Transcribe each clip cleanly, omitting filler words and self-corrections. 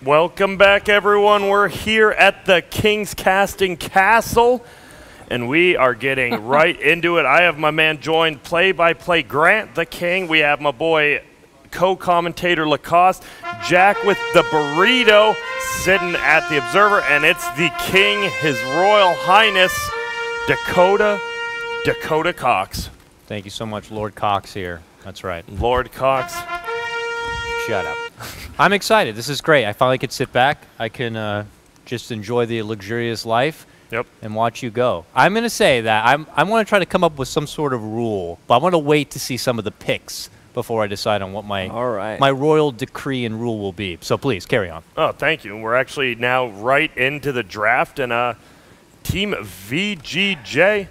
Welcome back, everyone. We're here at the King's Casting Castle, and we are getting right into it. I have my man joined play-by-play Grant the King. We have my boy co-commentator Lacoste, Jack with the burrito sitting at the Observer, and it's the King, His Royal Highness, Dakota Cox. Thank you so much, Lord Cox here. That's right. Lord Cox. Shut up. I'm excited. This is great. I finally could sit back. I can just enjoy the luxurious life and watch you go. I'm going to say that I'm going to try to come up with some sort of rule, but I want to wait to see some of the picks before I decide on what my royal decree and rule will be. So please, carry on. Oh, thank you. We're actually now right into the draft, and Team VGJ.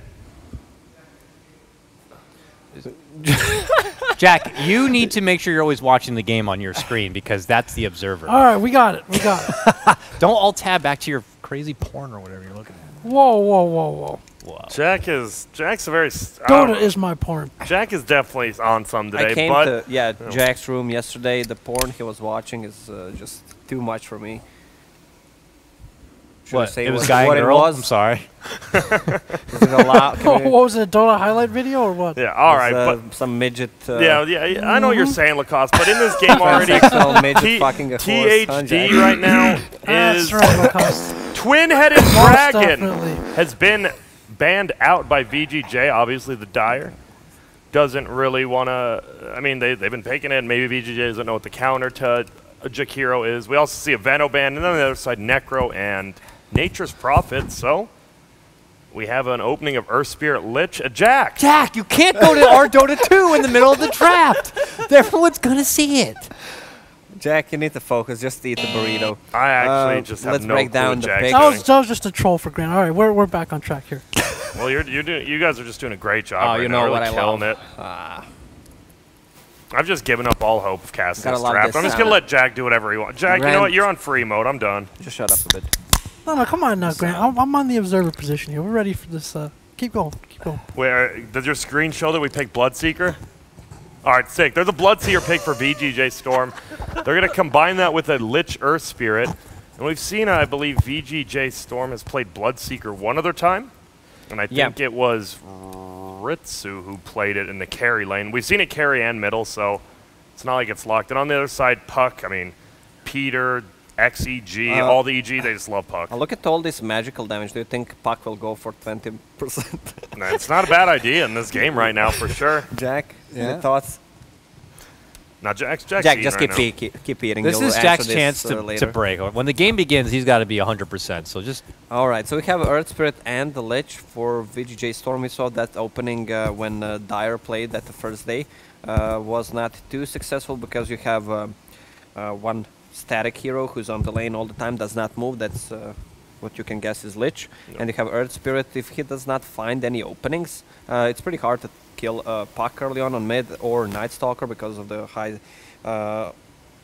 Jack, you need to make sure you're always watching the game on your screen because that's the Observer. All right, we got it. We got it. Don't all tab back to your crazy porn or whatever you're looking at. Whoa, whoa, whoa, whoa. Whoa. Jack's a very... Dota is my porn. Jack is definitely on some today. I came to Jack's room yesterday. The porn he was watching is just too much for me. Should I say it was guy and girl? I'm sorry. Is it allowed? What was it, a Dota highlight video or what? Yeah, all right. But some midget. Yeah, I know what you're saying, Lacoste, but in this game already, THD right now is Twin-Headed Dragon has been banned out by VGJ. Obviously, the Dire doesn't really want to. I mean, they've been picking it. Maybe VGJ doesn't know what the counter to Jakiro is. We also see a Veno ban, and then on the other side, Necro and Nature's Prophet. So we have an opening of Earth Spirit Lich. Jack! Jack, you can't go to our Dota 2 in the middle of the draft. Everyone's going to see it. Jack, you need to focus. Just eat the burrito. I actually just have no break down clue the picks. That was just a troll for Grant. All right, we're back on track here. Well, you guys are just doing a great job. Oh, right you now, know really what I killing love. it. I've just given up all hope of casting this draft. I'm just going to let Jack do whatever he wants. Jack, you know what? You're on free mode. I'm done. Just shut up a bit. No, come on now, Grant. I'm on the Observer position here. We're ready for this. Keep going. Keep going. Wait, does your screen show that we picked Bloodseeker? All right, sick. There's a Bloodseeker pick for VGJ.Storm. They're going to combine that with a Lich Earth Spirit. And we've seen, I believe, VGJ.Storm has played Bloodseeker one other time. And I think it was Ritsu who played it in the carry lane. We've seen it carry and middle, so it's not like it's locked. And on the other side, Puck, I mean, Peter, XEG, all the EG, they just love Puck. Look at all this magical damage. Do you think Puck will go for 20%? Nah, it's not a bad idea in this game right now, for sure. Jack, any thoughts? Now, Jack, just keep eating. This is Jack's chance to break. When the game begins, he's got to be 100%. So just. All right. So we have Earth Spirit and the Lich for VGJ.Storm. We saw that opening when Dire played that the first day. Was not too successful because you have one static hero who's on the lane all the time, does not move. That's what you can guess is Lich. And you have Earth Spirit. If he does not find any openings, it's pretty hard to kill Puck early on mid or Night Stalker because of the high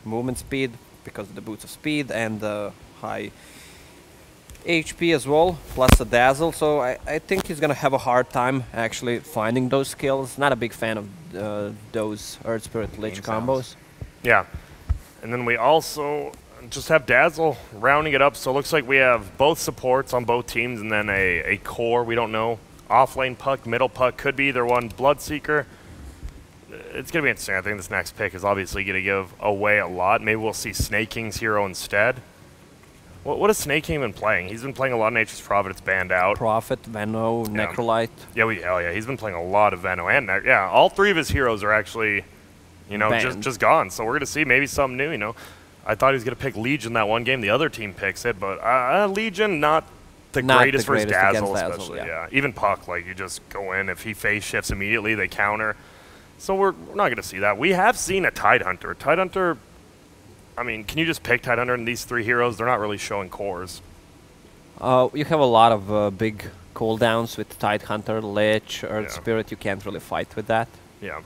movement speed, because of the boots of speed and the high HP as well, plus a Dazzle. So I think he's going to have a hard time actually finding those kills. Not a big fan of those Earth Spirit Lich combos. Yeah. And then we also just have Dazzle rounding it up. So it looks like we have both supports on both teams and then a core. We don't know. Off-lane Puck, middle Puck, could be either one. Bloodseeker. It's going to be interesting. I think this next pick is obviously going to give away a lot. Maybe we'll see Snake King's hero instead. What has Snake King been playing? He's been playing a lot of Nature's Prophet. It's banned out. Prophet, Veno, Necrolite. Yeah, he's been playing a lot of Veno and all three of his heroes are actually, just gone. So we're going to see maybe something new. I thought he was going to pick Legion that one game. The other team picks it, but Legion not the greatest for his Dazzle, especially. Yeah, even Puck, like you just go in. If he phase shifts immediately, they counter. So we're not going to see that. We have seen a Tidehunter. Tidehunter. I mean, can you just pick Tidehunter and these three heroes? They're not really showing cores. You have a lot of big cooldowns with Tidehunter, Lich, Earth Spirit. You can't really fight with that. Yeah.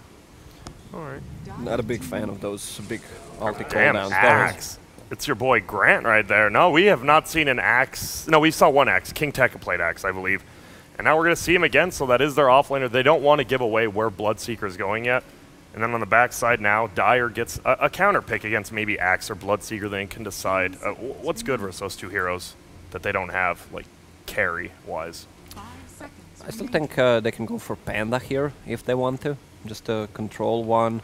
All right. Not a big fan of those big ulti damn cooldowns. Axe. It's your boy Grant right there. No, we have not seen an Axe. No, we saw one Axe. King Tekka played Axe, I believe. And now we're going to see him again, so that is their offlaner. They don't want to give away where Bloodseeker is going yet. And then on the backside now, Dire gets a counter pick against maybe Axe or Bloodseeker. They can decide what's good versus those two heroes that they don't have, like, carry-wise. I still think they can go for Panda here if they want to. Just to control one.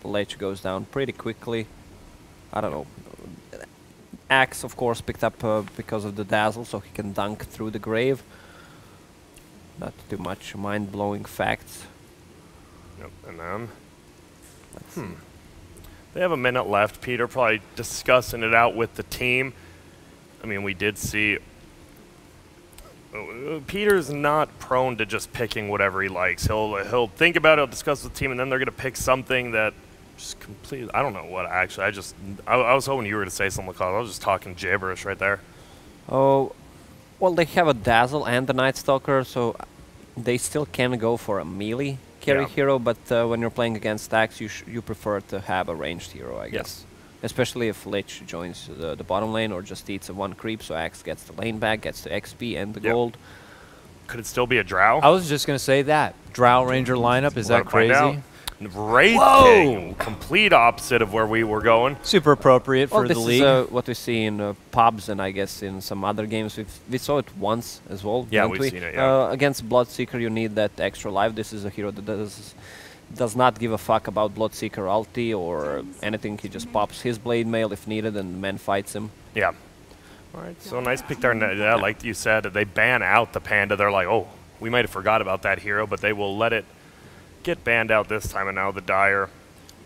Lich goes down pretty quickly. I don't know. Axe, of course, picked up because of the Dazzle, so he can dunk through the grave. Not too much mind-blowing facts. Yep, and then... They have a minute left. Peter probably discussing it out with the team. I mean, we did see... Peter's not prone to just picking whatever he likes. He'll think about it, he'll discuss with the team, and then they're going to pick something that just completely... I don't know what, actually. I was hoping you were to say something, because I was just talking gibberish right there. Oh, well, they have a Dazzle and the Night Stalker, so they still can go for a melee carry hero, but when you're playing against Axe, you prefer to have a ranged hero, I guess. Especially if Lich joins the bottom lane or just eats a one creep, so Axe gets the lane back, gets the XP and the gold. Could it still be a Drow? I was just going to say that. Drow Ranger lineup, is that crazy? Wraith King, complete opposite of where we were going. Super appropriate for the league. This is what we see in pubs and I guess in some other games. We saw it once as well. Yeah, we've seen it, yeah. Against Bloodseeker you need that extra life. This is a hero that does not give a fuck about Bloodseeker ulti or anything. He just pops his blade mail if needed and the man fights him. Yeah. Alright, so nice pick there. Yeah, like you said, they ban out the Panda. They're like, oh, we might have forgot about that hero, but they will let it get banned out this time, and now the Dire.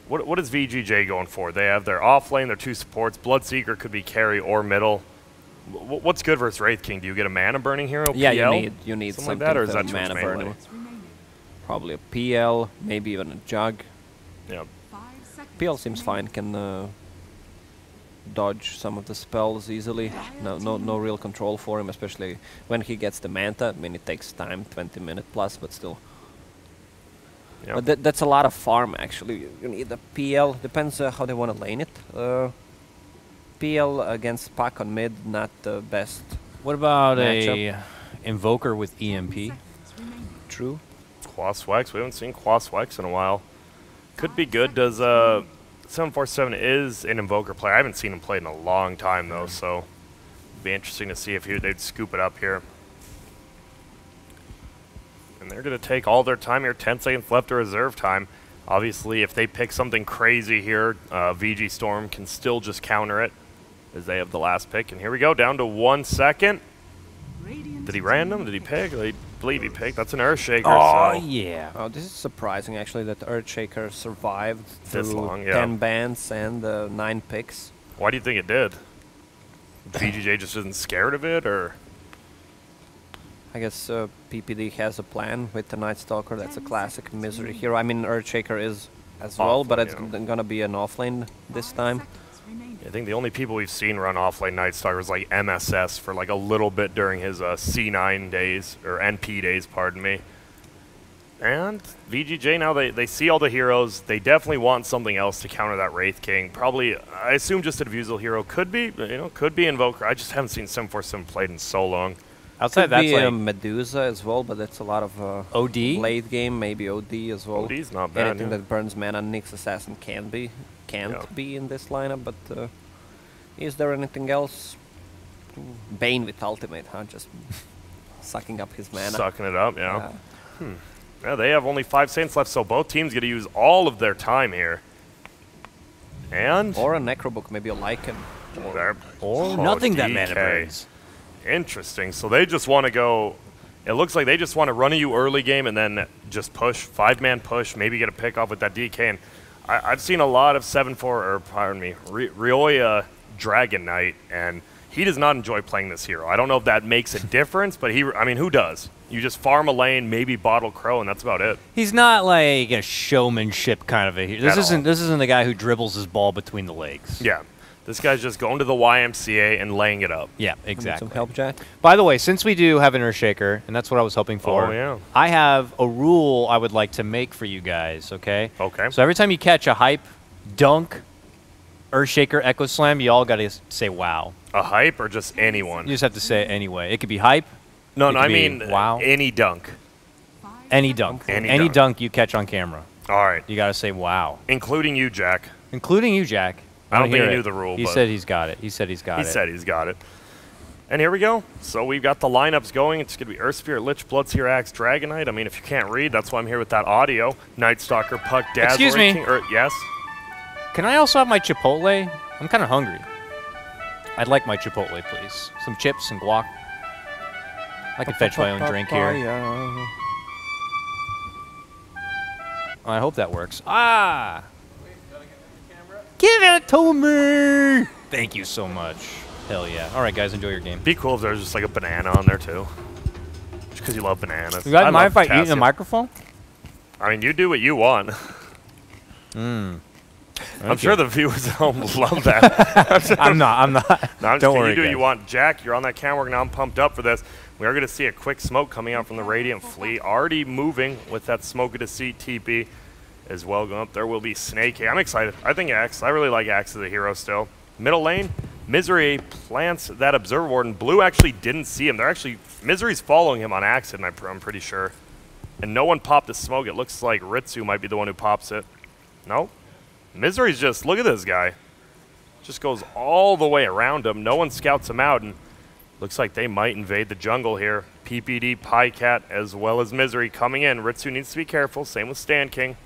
What is VGJ going for? They have their off lane, their two supports. Bloodseeker could be carry or middle. What's good versus Wraith King? Do you get a mana burning hero? Yeah, PL? you need something like that, or is that mana burning? Probably a PL, maybe even a Jug. Yeah. PL seems fine. Can dodge some of the spells easily. No real control for him, especially when he gets the Manta. I mean, it takes time, 20 minutes plus, but still. Yep. But that's a lot of farm, actually. You need a PL. Depends how they want to lane it. PL against Pac on mid, not the best. What about matchup. a Invoker with EMP? True. Quaswex. We haven't seen Quaswex in a while. Could be good. Does 747 is an Invoker player. I haven't seen him play in a long time, though, so it'd be interesting to see if they'd scoop it up here. And they're going to take all their time here. 10 seconds left to reserve time. Obviously, if they pick something crazy here, VG.Storm can still just counter it, as they have the last pick. And here we go, down to 1 second. Did he random? Did he pick? I believe he picked. That's an Earthshaker. Oh, so. yeah. Oh, this is surprising, actually, that Earthshaker survived This through long, yeah. 10 bans and 9 picks. Why do you think it did? VGJ just isn't scared of it, or? I guess PPD has a plan with the Night Stalker. That's a classic misery hero. I mean, Earthshaker is as well, but it's gonna be an offlane this time. I think the only people we've seen run offlane Night Stalker was like MSS for like a little bit during his C9 days, or NP days, pardon me. And VGJ now, they see all the heroes. They definitely want something else to counter that Wraith King. Probably, I assume just a diffusal hero. Could be, could be Invoker. I just haven't seen 747 played in so long. Outside that's like Medusa as well, but that's a lot of OD late game, maybe OD as well. OD's not bad. Anything that burns mana, Nyx Assassin can't be in this lineup. But is there anything else? Bane with ultimate, huh? Just sucking up his mana. Sucking it up, yeah. Yeah, they have only 5 seconds left, so both teams get to use all of their time here. And or a Necrobook, maybe a Lycan. Or nothing that mana burns. Interesting. So they just want to go. It looks like they just want to run at you early game and then just push, 5-man push, maybe get a pick off with that DK. And I've seen a lot of 7-4, or pardon me, Rioya Dragon Knight, and he does not enjoy playing this hero. I don't know if that makes a difference, but I mean, who does? You just farm a lane, maybe bottle Crow, and that's about it. He's not like a showmanship kind of a hero. This isn't the guy who dribbles his ball between the legs. Yeah. This guy's just going to the YMCA and laying it up. Yeah, exactly. Some help, Jack? By the way, since we do have an Earthshaker, and that's what I was hoping for, I have a rule I would like to make for you guys, okay? Okay. So every time you catch a hype, dunk, Earthshaker, Echo Slam, you all got to say wow. A hype or just anyone? You just have to say it anyway. It could be hype. No, I mean wow. Any dunk. Any dunk. Any dunk you catch on camera. All right. You got to say wow. Including you, Jack. Including you, Jack. I don't think he knew the rule. He said he's got it. He said he's got it. He said he's got it. And here we go. So we've got the lineups going. It's going to be Earth Spirit, Lich, Bloodseer, Axe, Dragonite. I mean, if you can't read, that's why I'm here with that audio. Night Stalker, Puck, Dazzler. Excuse me. Yes? Can I also have my Chipotle? I'm kind of hungry. I'd like my Chipotle, please. Some chips and guac. I can fetch my own drink here. Oh, I hope that works. Ah! Give it to me! Thank you so much. Hell yeah. All right, guys, enjoy your game. Be cool if there's just like a banana on there, too. Just because you love bananas. You guys mind if I eat in a microphone? I mean, you do what you want. Mmm. I'm sure the viewers at home love that. I'm not. No, Don't worry, you do what guys. you want. Jack, you're on that camera now. I'm pumped up for this. We are going to see a quick smoke coming out from the Radiant Fleet. Already moving with that Smoke of Deceit TP as well going up. There will be Snake. I'm excited. I think Axe. I really like Axe as a hero still. Middle lane, Misery plants that Observer Warden. Blue actually didn't see him. They're actually, Misery's following him on accident, I'm pretty sure. And no one popped the smoke. It looks like Ritsu might be the one who pops it. Nope. Misery's just, look at this guy. Just goes all the way around him. No one scouts him out, and looks like they might invade the jungle here. PPD, Pycat, as well as Misery coming in. Ritsu needs to be careful. Same with Stan King.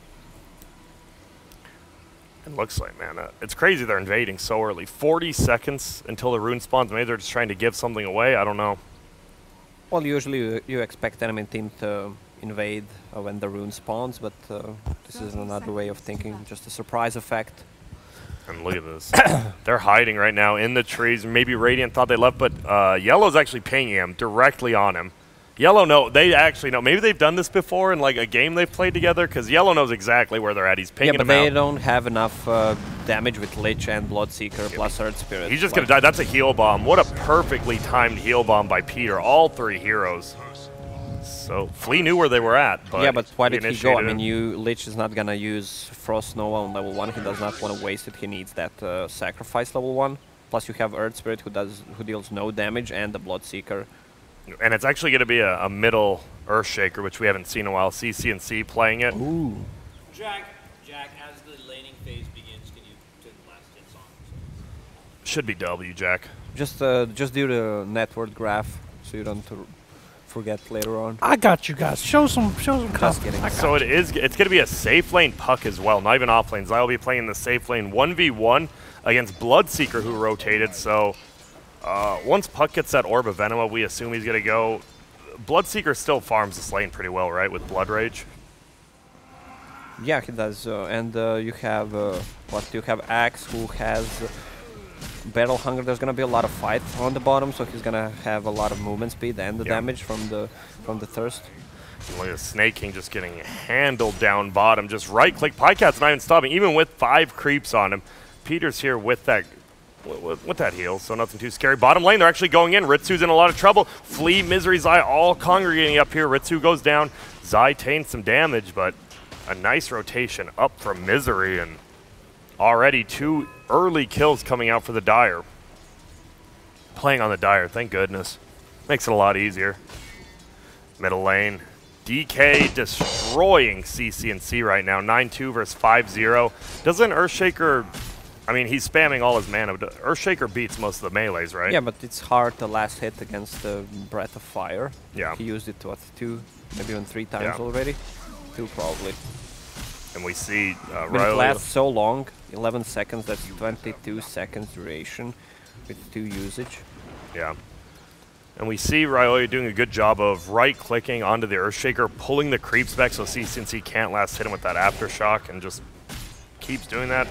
It looks like, man, it's crazy they're invading so early. 40 seconds until the rune spawns. Maybe they're just trying to give something away. I don't know. Well, usually you expect enemy team to invade when the rune spawns, but this is another way of thinking, just a surprise effect. And look at this. They're hiding right now in the trees. Maybe Radiant thought they left, but Yellow's actually pinging him directly on him. Yellow, no, they actually know. Maybe they've done this before in like a game they've played together, because Yellow knows exactly where they're at. He's pinging them out. Yeah, but they don't have enough damage with Lich and Bloodseeker plus Earth Spirit. He's just going to die. That's a heal bomb. What a perfectly timed heal bomb by Peter. All three heroes. So Flea knew where they were at. But yeah, but why did he go? I mean, Lich is not going to use Frost Nova on level 1. He does not want to waste it. He needs that sacrifice level 1. Plus you have Earth Spirit who deals no damage, and the Bloodseeker. And it's actually going to be a middle Earthshaker, which we haven't seen in a while. CC&C playing it. Ooh. Jack, as the laning phase begins, can you take the last hits on? Should be W, Jack. Just do the net worth graph so you don't forget later on. I got you guys. Show some confidence. So it's going to be a safe lane Puck as well, not even off lanes. I will be playing the safe lane 1v1 against Bloodseeker, who rotated. So once Puck gets that Orb of Venom, we assume he's going to go. Bloodseeker still farms this lane pretty well, right, with Blood Rage? Yeah, he does. And you have you have Axe, who has Battle Hunger. There's gonna be a lot of fight on the bottom, so he's gonna have a lot of movement speed and the damage from the Thirst. And look at Snake King just getting handled down bottom. Just right click. Pycat's not even stopping, even with 5 creeps on him. Peter's here with that heal, so nothing too scary. Bottom lane, they're actually going in. Ritsu's in a lot of trouble. Flea, Misery, Zai all congregating up here. Ritsu goes down. Zai tains some damage, but a nice rotation up from Misery, and already 2 early kills coming out for the Dire. Playing on the Dire, thank goodness. Makes it a lot easier. Middle lane. DK destroying CC&C right now. 9-2 versus 5-0. Doesn't Earthshaker... I mean, he's spamming all his mana. But Earthshaker beats most of the melees, right? Yeah, but it's hard the last hit against the Breath of Fire. Yeah. He used it, 2, maybe even 3 times already? 2 probably. And we see it lasts so long, 11 seconds, that's 22 seconds duration with 2 usage. Yeah. And we see Ryoya doing a good job of right-clicking onto the Earthshaker, pulling the creeps back so CC&C can't last hit him with that Aftershock, and just keeps doing that.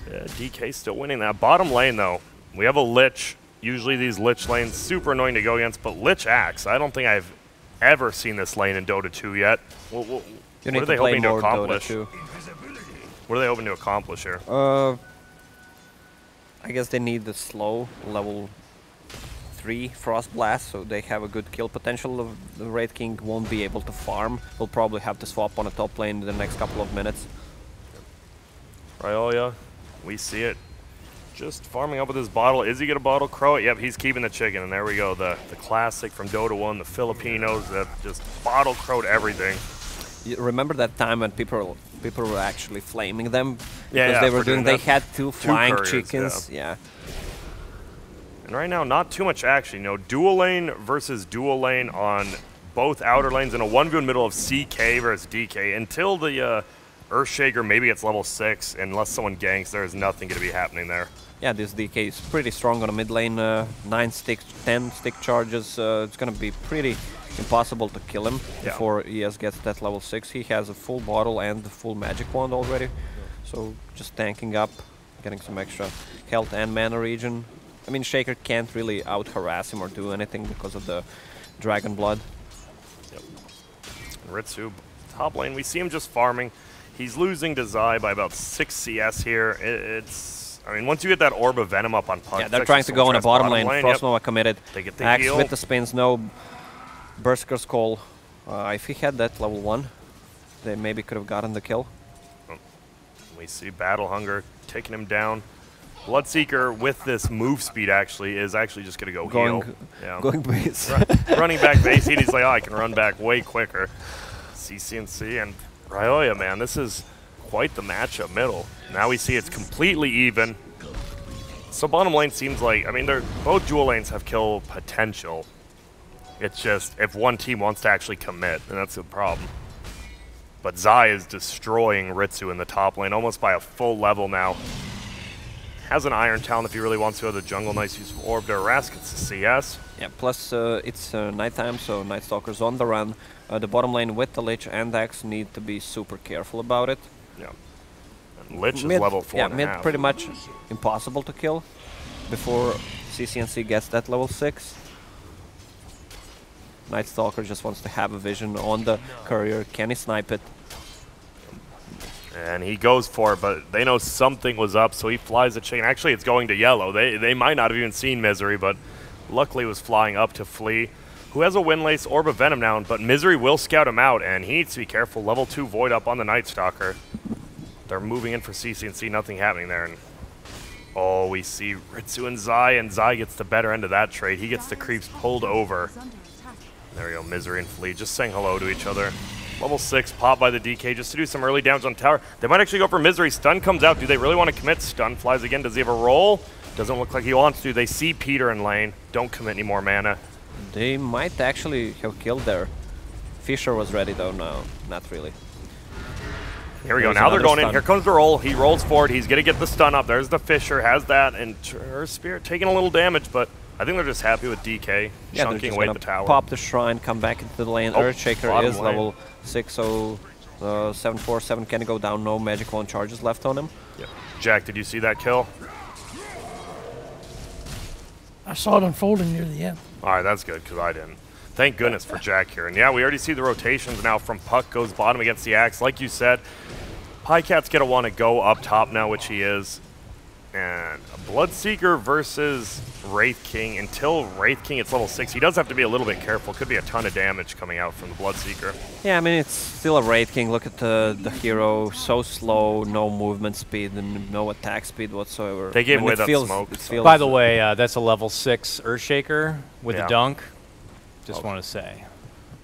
Yeah, DK still winning that. Bottom lane, though, we have a Lich. Usually these Lich lanes, super annoying to go against, but Lich Axe, I don't think I've ever seen this lane in Dota 2 yet. What are they hoping to accomplish? What are they hoping to accomplish here? I guess they need the slow level 3 Frost Blast, so they have a good kill potential. The Wraith King won't be able to farm. We'll probably have to swap on a top lane in the next couple of minutes. Ryoya, we see it. Just farming up with his bottle. Is he going to bottle crow it? Yep, he's keeping the chicken. And there we go. The classic from Dota 1, the Filipinos that just bottle crowed everything. you remember that time when people were actually flaming them Yeah, because yeah, they were for doing they that. had two flying couriers, chickens. Yeah. And right now, not too much action. You know, dual lane versus dual lane on both outer lanes in a 1v1 middle of CK versus DK until the Earthshaker maybe gets level 6. Unless someone ganks, there is nothing going to be happening there. Yeah, this DK is pretty strong on the mid lane. 9 stick, 10 stick charges. It's gonna be pretty impossible to kill him before ES gets that level 6. He has a full bottle and the full magic wand already. So just tanking up, getting some extra health and mana regen. I mean, Shaker can't really out-harass him or do anything because of the Dragon Blood. Yep. Ritsu, top lane, we see him just farming. He's losing to Zai by about 6 CS here. I mean, once you get that Orb of Venom up on Puck... Yeah, they're trying to go on a bottom lane. Frostnova committed. They get the Axe heal. with the spins, no Berserker's Call. If he had that level 1, they maybe could have gotten the kill. We see Battle Hunger taking him down. Bloodseeker with this move speed is actually just going to go heal. Yeah. Going base. Running back base, and he's like, oh, I can run back way quicker. CCNC and Ryoya, man, this is quite the matchup middle. Now we see it's completely even. So bottom lane seems like, I mean, both dual lanes have kill potential. It's just if one team wants to actually commit, and that's the problem. But Zai is destroying Ritsu in the top lane, almost by a full level now. Has an Iron Talon if he really wants to. The jungle, nice use of Orb to harass, gets the CS. Yeah, plus it's nighttime, so Night Stalker's on the run. The bottom lane with the Lich and Axe need to be super careful about it. Yeah. And Lich is level 4.5. Yeah, mid pretty much impossible to kill before CCNC gets that level 6. Night Stalker just wants to have a vision on the courier. Can he snipe it? And he goes for it, but they know something was up, so he flies the chain. Actually, it's going to yellow. They might not have even seen Misery, but luckily was flying up to flee. Who has a Windlace Orb of Venom now, but Misery will scout him out, and he needs to be careful. Level 2 Void up on the Night Stalker. They're moving in for CC&C, nothing happening there. And oh, we see Ritsu and Zai gets the better end of that trade. He gets the creeps pulled over. There we go, Misery and Flea just saying hello to each other. Level 6, pop by the DK just to do some early damage on tower. They might actually go for Misery. Stun comes out. Do they really want to commit? Stun flies again. Does he have a roll? Doesn't look like he wants to. They see Peter in lane. Don't commit any more mana. They might actually have killed there. Fisher was ready though. No, not really. Here we go. Now they're going in. Here comes the roll. He rolls forward. He's going to get the stun up. There's the Fisher. Has that. And her Spirit taking a little damage, but I think they're just happy with DK chunking away at the tower. Pop the shrine, come back into the lane. Earthshaker is level 6, so 747 can go down. No magic wand charges left on him. Yep. Jack, did you see that kill? I saw it unfolding near the end. All right, that's good because I didn't. Thank goodness for Jack here. And yeah, we already see the rotations now from Puck goes bottom against the Axe. Like you said, Pycat's going to want to go up top now, which he is. And Bloodseeker versus Wraith King. Until Wraith King gets level 6, he does have to be a little bit careful. Could be a ton of damage coming out from the Bloodseeker. Yeah, I mean, it's still a Wraith King. Look at the hero. So slow, no movement speed, and no attack speed whatsoever. They gave away that smoke. By the way, that's a level 6 Earthshaker with a dunk. Just want to say.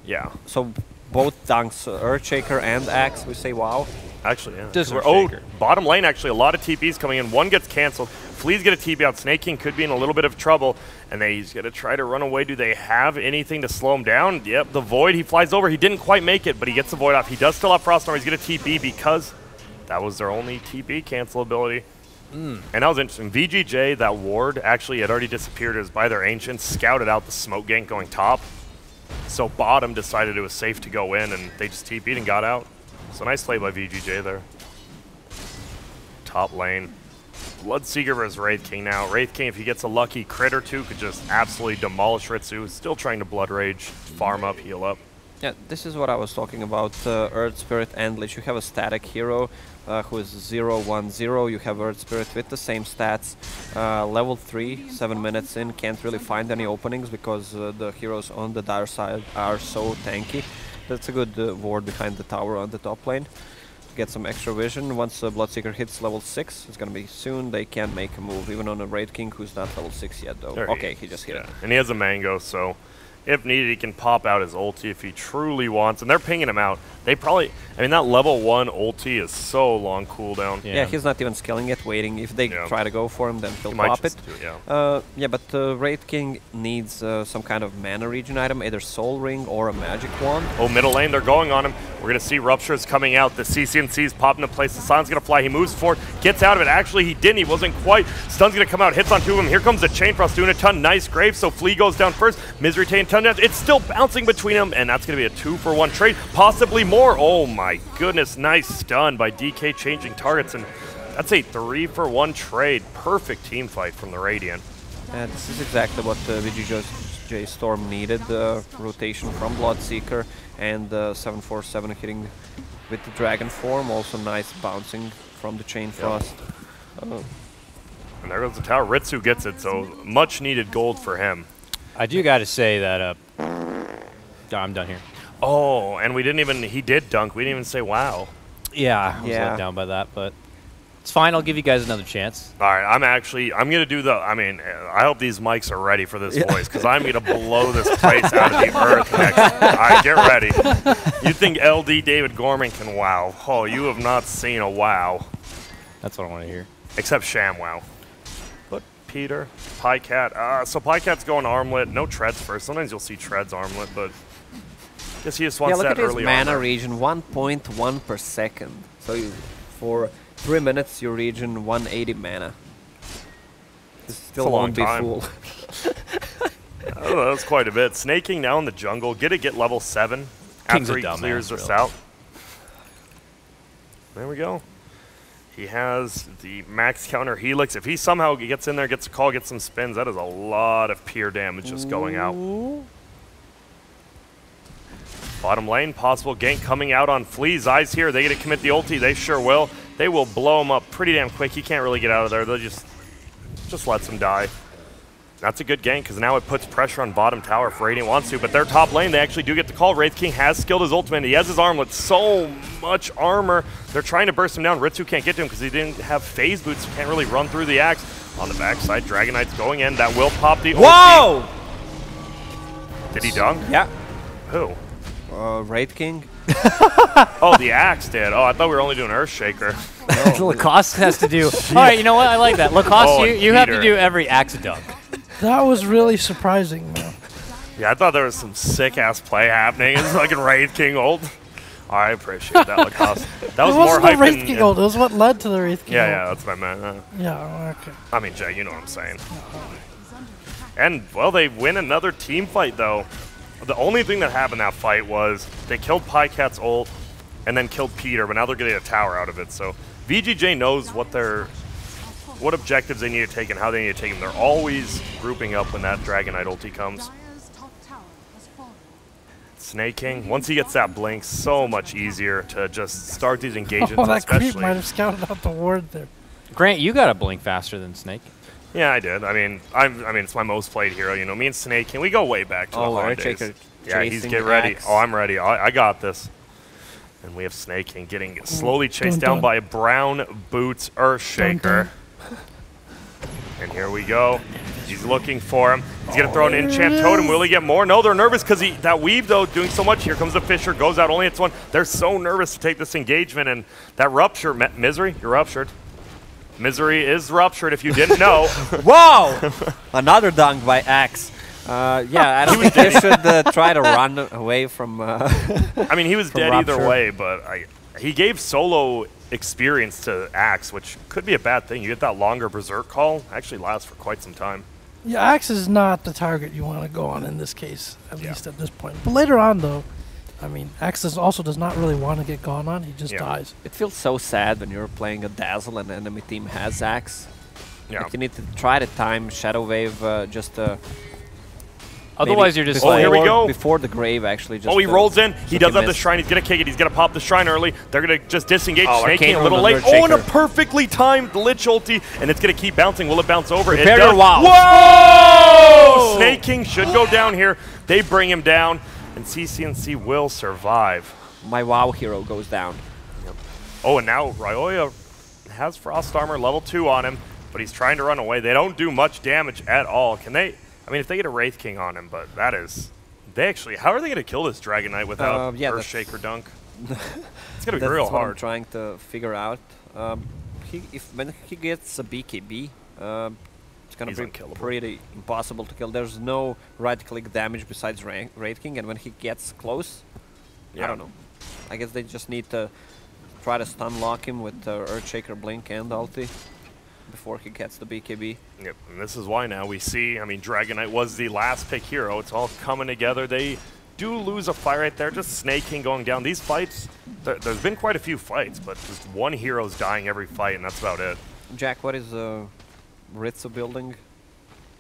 Yeah. So both dunks, Earthshaker and Axe, we say wow. Actually, yeah. Bottom lane, actually, a lot of TPs coming in. One gets canceled. Flea's going to TP out. Snake King could be in a little bit of trouble, and he's going to try to run away. Do they have anything to slow him down? Yep, the Void. He flies over. He didn't quite make it, but he gets the Void off. He does still have Frost Armor. He's going to TP because that was their only TP cancel ability. And that was interesting. VGJ, that ward, actually had already disappeared. It was by their Ancients. Scouted out the smoke gank going top. So bottom decided it was safe to go in, and they just TP'd and got out. So nice play by VGJ there. Top lane. Bloodseeker versus Wraith King now. Wraith King, if he gets a lucky crit or two, could just absolutely demolish Ritsu. Still trying to Blood Rage, farm up, heal up. Yeah, this is what I was talking about. Earth Spirit and Lich. You have a static hero who is 0-1-0. You have Earth Spirit with the same stats. Level 3, 7 minutes in. Can't really find any openings because the heroes on the dire side are so tanky. That's a good ward behind the tower on the top lane. Get some extra vision. Once Bloodseeker hits level 6, it's gonna be soon. They can't make a move, even on a Wraith King who's not level 6 yet, though. Okay, he just hit it. And he has a Mango, so if needed, he can pop out his ulti if he truly wants. And they're pinging him out. They probably, I mean, that level 1 ulti is so long cooldown. Yeah, he's not even skilling it, waiting. If they try to go for him, then he'll pop it. Yeah, but Wraith King needs some kind of mana regen item, either Soul Ring or a magic wand. Oh, middle lane, they're going on him. We're going to see Ruptures coming out. The CCNC's popping into place. The Silence going to fly. He moves forward, gets out of it. Actually, he didn't. He wasn't quite. Stun's going to come out, hits on 2 of them. Here comes the Chain Frost doing a ton. Nice Grave, so Flea goes down first. Misery taking a ton down. It's still bouncing between them, and that's going to be a 2-for-1 trade, possibly more. Oh my goodness, nice stun by DK changing targets, and that's a 3-for-1 trade. Perfect team fight from the Radiant. And this is exactly what VGJ.Storm needed, the rotation from Bloodseeker and 747 hitting with the Dragon form. Also nice bouncing from the Chain Frost. And there goes the tower. Ritsu gets it, so much needed gold for him. I do got to say that I'm done here. Oh, and we didn't even, he did dunk. We didn't even say wow. Yeah, I was let down by that, but it's fine. All give you guys another chance. All right, I'm going to do the, I mean, I hope these mics are ready for this voice, because I'm going to blow this place out of the earth next. All right, get ready. You think LD David Gorman can wow. Oh, you have not seen a wow. That's what I want to hear. Except Sham wow. But Peter, Pycat, so Pycat's going armlet. No treads first. Sometimes you'll see treads armlet, but I guess he just wants that early on. Look at his mana regen, 1.1 per second. So for 3 minutes, you regen 180 mana. This still won't be full. Oh, that's quite a bit. Snaking now in the jungle. Get level 7 after he clears this out. There we go. He has the max counter Helix. If he somehow gets in there, gets a call, gets some spins, that is a lot of pure damage just going out. Bottom lane, possible gank coming out on Flea's eyes here. They get to commit the ulti. They sure will. They will blow him up pretty damn quick. He can't really get out of there. They'll just lets him die. That's a good gank because now it puts pressure on bottom tower if Radiant wants to. But their top lane, they actually do get the call. Wraith King has skilled his ultimate. He has his armlet. So much armor. They're trying to burst him down. Ritsu can't get to him because he didn't have phase boots. He can't really run through the axe. On the backside, Dragon Knight's going in. That will pop the ulti. Whoa! Did he dunk? Yeah. Who? Wraith King. Oh, the axe did. Oh, I thought we were only doing Earthshaker. Lacoste has to do. All right, you know what? I like that. Lacoste, you have to do every axe dunk. That was really surprising, man. Yeah, I thought there was some sick-ass play happening. It's like a Wraith King ult. Oh, I appreciate that, Lacoste. That was more hype Wraith King ult. It was what led to the Wraith King ult. Yeah, that's what I meant. Yeah, okay. I mean, Jay, you know what I'm saying. And, well, they win another team fight, though. The only thing that happened in that fight was they killed Pycat's ult and then killed Peter, but now they're getting a tower out of it. So VGJ knows what objectives they need to take and how they need to take them. They're always grouping up when that Dragon Knight ulti comes. Snake King, once he gets that blink, so much easier to just start these engagements. Oh, that creep might have scouted out the ward there. Grant, you got to blink faster than Snake. Yeah, I did. I mean, it's my most played hero. You know, me and Snake King, we go way back to the hard days. Yeah, he's get ready. Oh, I'm ready. I got this. And we have Snake King getting slowly chased down by a brown boots Earthshaker. And here we go. He's looking for him. He's going to throw an enchant totem. Will he get more? No, they're nervous because that weave, though, doing so much. Here comes the Fisher. Goes out. Only hits one. They're so nervous to take this engagement. And that rupture, Misery, you're ruptured. Misery is ruptured if you didn't know. Whoa! Another dunk by Axe. Yeah, I don't think they should try to run away from I mean, he was dead rupture. Either way, but he gave solo experience to Axe, which could be a bad thing. You get that longer Berserk call, actually lasts for quite some time. Yeah, Axe is not the target you want to go on in this case, at least at this point. But later on, though, I mean, Axe also does not really want to get gone on. He just dies. It feels so sad when you're playing a Dazzle and the enemy team has Axe. Yeah. Like you need to try to time Shadow Wave just otherwise, you're just like, here we go. Before the grave, actually. Just he rolls in. He does have the shrine. He's going to kick it. He's going to pop the shrine early. They're going to just disengage. Snake King a little late. Oh, and a perfectly timed Lich ulti. And it's going to keep bouncing. Will it bounce over? Prepare your wow. Whoa! Snake King should go down here. They bring him down. And CCNC will survive. My WoW hero goes down. Yep. Oh, and now Ryoya has Frost Armor level 2 on him. But he's trying to run away. They don't do much damage at all. Can they... I mean, if they get a Wraith King on him, but that is They actually, how are they going to kill this Dragon Knight without Earthshaker dunk? It's going to be real That's what I'm hard. trying to figure out. When he gets a BKB, it's going to be pretty impossible to kill. There's no right-click damage besides Wraith King, and when he gets close, I don't know. I guess they just need to try to stun lock him with Earthshaker, Blink, and ulti before he gets the BKB. Yep, and this is why now we see, I mean, Dragon Knight was the last pick hero. It's all coming together. They do lose a fight right there, just Snake King going down. These fights, there's been quite a few fights, but just one hero's dying every fight, and that's about it. Jack, what is Ritsu building?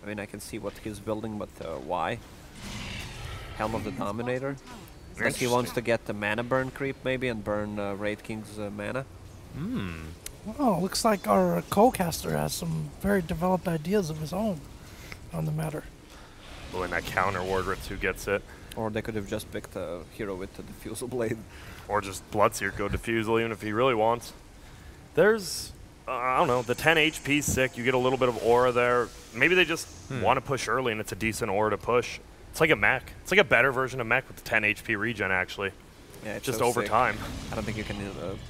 I mean, I can see what he's building, but why? Helm of the Dominator? Like he wants to get the mana burn creep maybe and burn Wraith King's mana? Well, looks like our co-caster has some very developed ideas of his own on the matter. When that counter ward, Ritsu gets it. Or they could have just picked a hero with the Diffusal Blade. Or just Bloodseer go Diffusal even if he really wants. There's, I don't know, the 10 HP sick. You get a little bit of aura there. Maybe they just want to push early and it's a decent aura to push. It's like a mech. It's like a better version of mech with the 10 HP regen actually. Yeah, it's just so over sick. time. I don't think you can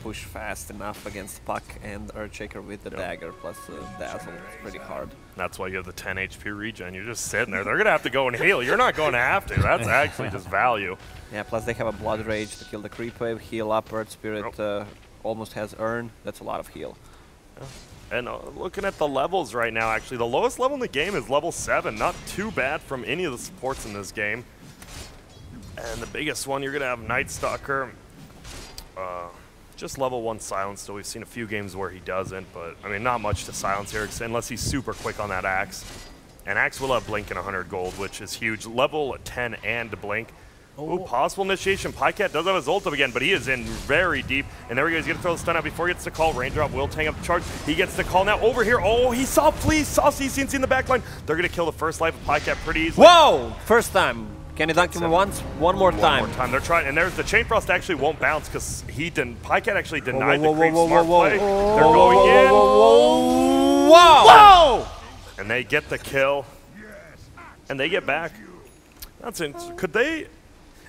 push fast enough against Puck and Earthshaker with the dagger plus Dazzle. It's pretty hard. That's why you have the 10 HP regen. You're just sitting there. They're going to have to go and heal. You're not going to have to. That's actually just value. Yeah, plus they have a Blood Rage to kill the creep wave, heal up, Earth Spirit almost has Earn. That's a lot of heal. Yeah. And looking at the levels right now, actually, the lowest level in the game is level 7. Not too bad from any of the supports in this game. And the biggest one, you're going to have Night Stalker. Just level 1 silence, so we've seen a few games where he doesn't, but I mean, not much to silence here, unless he's super quick on that Axe. And Axe will have Blink and 100 gold, which is huge. Level 10 and Blink. Ooh, possible initiation. Pycat does have his ult up again, but he is in very deep. And there we go, he's going to throw the stun out before he gets the call. Raindrop will tank up the charge. He gets the call now over here. Oh, he saw Fleece, saw CCNC in the backline. They're going to kill the first life of Pycat pretty easily. Whoa! First time. Can you dunk him once? One more time. One more time. They're trying, and there's the Chain Frost actually won't bounce because he didn't. Pycat actually denied the creep. Smart play. They're going in. Whoa! And they get the kill, and they get back. That's interesting. Could they?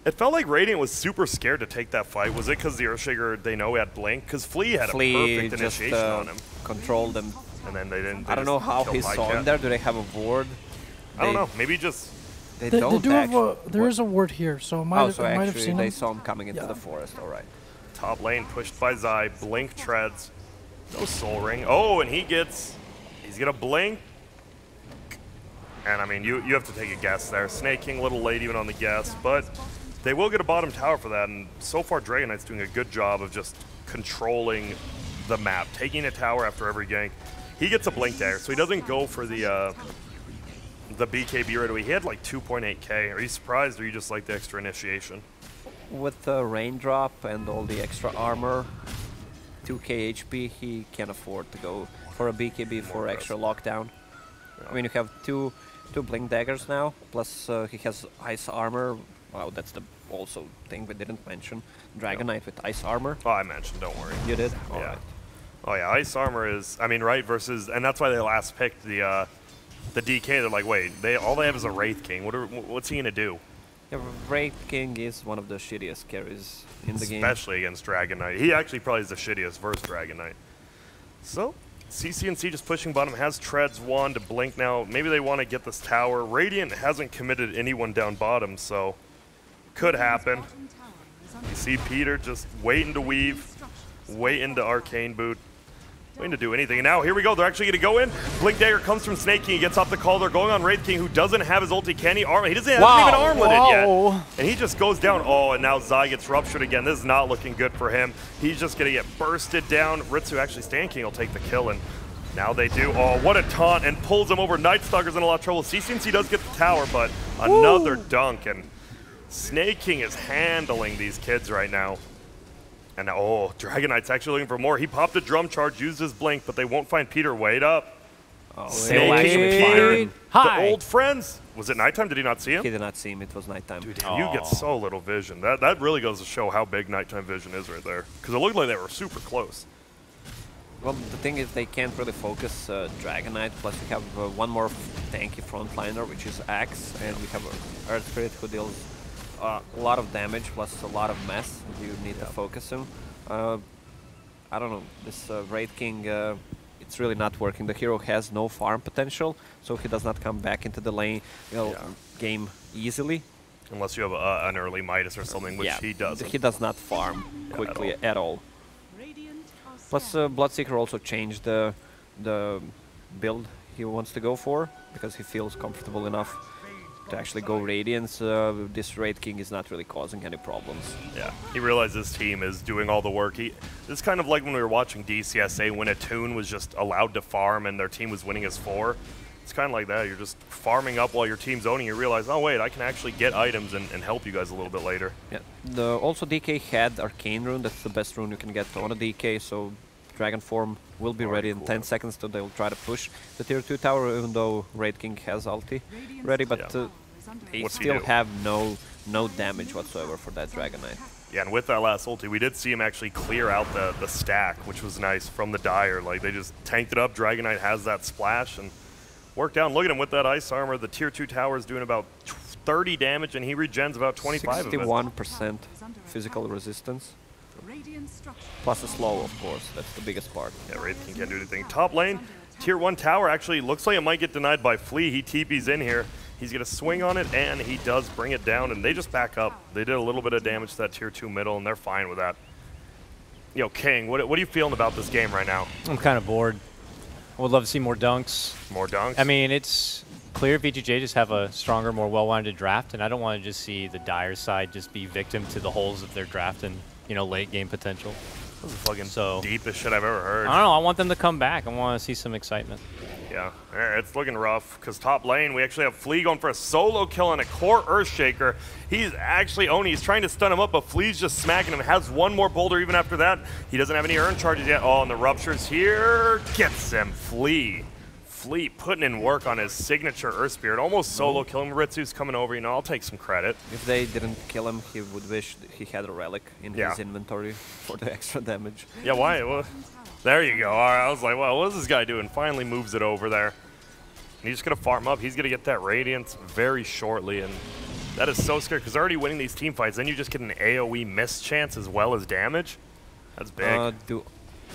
It felt like Radiant was super scared to take that fight. Was it because the Earthshaker they know had Blink? Because Flea had a perfect initiation on him. Controlled him. And then they didn't. I don't know how he saw him there. Do they have a ward? I don't know. Maybe just. They do have there is a ward here, so might have seen him. They saw him coming into the forest. All right. Top lane pushed by Zai. Blink treads. No Soul Ring. Oh, and he's gonna blink. And I mean, you have to take a guess there. Snake King a little late even on the guess, but they will get a bottom tower for that. And so far, Dragon Knight's doing a good job of just controlling the map, taking a tower after every gank. He gets a blink dagger, so he doesn't go for the BKB right away. He had like 2.8k. Are you surprised, or you just like the extra initiation? With the Raindrop and all the extra armor, 2k HP, he can afford to go for a BKB for extra lockdown. Yeah. I mean, you have two blink daggers now, plus he has ice armor. Wow, that's the also thing we didn't mention. Dragon Knight with ice armor. Oh, I mentioned, don't worry. You did? All yeah. Right. Oh yeah, ice armor is, I mean, right, versus, and that's why they last picked the DK. They're like, wait, all they have is a Wraith King. What's he gonna do? Yeah, Wraith King is one of the shittiest carries in the game. Especially against Dragon Knight. He actually probably is the shittiest versus Dragon Knight. So, CCNC just pushing bottom, has Treads 1 to blink now. Maybe they want to get this tower. Radiant hasn't committed anyone down bottom, so could happen. You see Peter just waiting to weave, waiting to Arcane Boot. Waiting to do anything. And now here we go. They're actually going to go in. Blink Dagger comes from Snake King. He gets off the call. They're going on Wraith King, who doesn't have his ulti. Can he arm? He hasn't even armleted yet. And he just goes down. Oh, and now Zai gets ruptured again. This is not looking good for him. He's just going to get bursted down. Ritsu, actually, Stan King will take the kill. And now they do. Oh, what a taunt. And pulls him over. Night Stalker's in a lot of trouble. CCNC does get the tower, but another dunk. And Snake King is handling these kids right now. And now, oh, Dragon Knight's actually looking for more. He popped a drum charge, used his blink, but they won't find Peter. Wait up. Oh, Snake King, Peter, the old friends. Was it nighttime? Did he not see him? He did not see him. It was nighttime. Dude, you get so little vision. That really goes to show how big nighttime vision is right there. Because it looked like they were super close. Well, the thing is they can't really focus Dragon Knight. Plus we have one more tanky frontliner, which is Axe. And we have Earth Spirit who deals a lot of damage plus a lot of mess. You need to focus him. I don't know, this Wraith King, it's really not working. The hero has no farm potential, so he does not come back into the lane, game easily. Unless you have an early Midas or something, which he doesn't. He does not farm quickly at all. Plus, Bloodseeker also changed the build he wants to go for, because he feels comfortable enough to actually go Radiance. This Wraith King is not really causing any problems. Yeah, he realized his team is doing all the work. It's kind of like when we were watching DCSA when a Toon was just allowed to farm and their team was winning as 4. It's kind of like that. You're just farming up while your team's owning. You realize, oh wait, I can actually get items and help you guys a little bit later. Yeah. Also, DK had Arcane Rune. That's the best rune you can get on a DK, so Dragon Form will be ready in 10 seconds, so they'll try to push the tier 2 tower, even though Wraith King has ulti ready, but they still have no damage whatsoever for that Dragon Knight. Yeah, and with that last ulti, we did see him actually clear out the stack, which was nice from the Dire. Like, they just tanked it up. Dragon Knight has that splash and worked down. Look at him with that ice armor. The tier 2 tower is doing about 30 damage, and he regens about 25 of it. 61% physical resistance. Plus a slow, of course. That's the biggest part. Yeah, Wraith King can't do anything. Top lane, tier 1 tower actually looks like it might get denied by Flea. He TP's in here. He's going to swing on it, and he does bring it down, and they just back up. They did a little bit of damage to that tier 2 middle, and they're fine with that. Yo, King, what are you feeling about this game right now? I'm kind of bored. I would love to see more dunks. More dunks? I mean, it's clear VGJ just have a stronger, more well-rounded draft, and I don't want to just see the Dire side just be victim to the holes of their draft and, you know, late game potential. This is fucking deepest shit I've ever heard. I don't know. I want them to come back. I want to see some excitement. Yeah, it's looking rough, because top lane, we actually have Flea going for a solo kill on a core Earthshaker. He's actually Oni. He's trying to stun him up, but Flea's just smacking him. Has one more boulder even after that. He doesn't have any Urn charges yet. Oh, and the Rupture's here. Gets him. Flea putting in work on his signature Earth Spirit. Almost solo kill him. Ritsu's coming over. You know, I'll take some credit. If they didn't kill him, he would wish he had a relic in his inventory for the extra damage. Yeah, why? Well, there you go. All right, I was like, well, what is this guy doing? Finally moves it over there. And he's just going to farm up. He's going to get that Radiance very shortly. And that is so scary, because they're already winning these team fights. Then you just get an AoE miss chance as well as damage. That's big.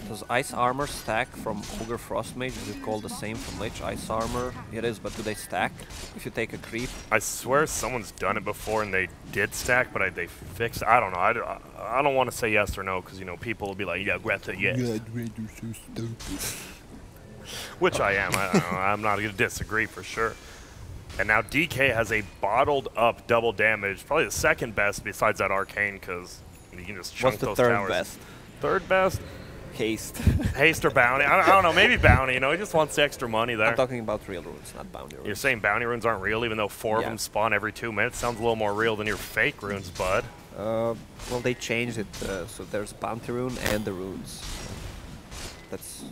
Does Ice Armor stack from Ogre Frostmage? Is it called the same from Lich? Ice Armor? It is, but do they stack if you take a creep? I swear someone's done it before and they did stack, but they fixed it. I don't know. I don't want to say yes or no, because, you know, people will be like, yeah, Greta, yes. God, Red, you're so stupid. Which I am. I'm not going to disagree for sure. And now DK has a bottled up double damage, probably the second best besides that Arcane, because you can just chunk those towers. What's the third best? Third best? Haste. Haste or Bounty. I don't know, maybe Bounty, you know, he just wants the extra money there. I'm talking about real runes, not bounty runes. You're saying bounty runes aren't real, even though 4 of them spawn every 2 minutes? Sounds a little more real than your fake runes, bud. Well, they changed it, so there's bounty rune and the runes. That's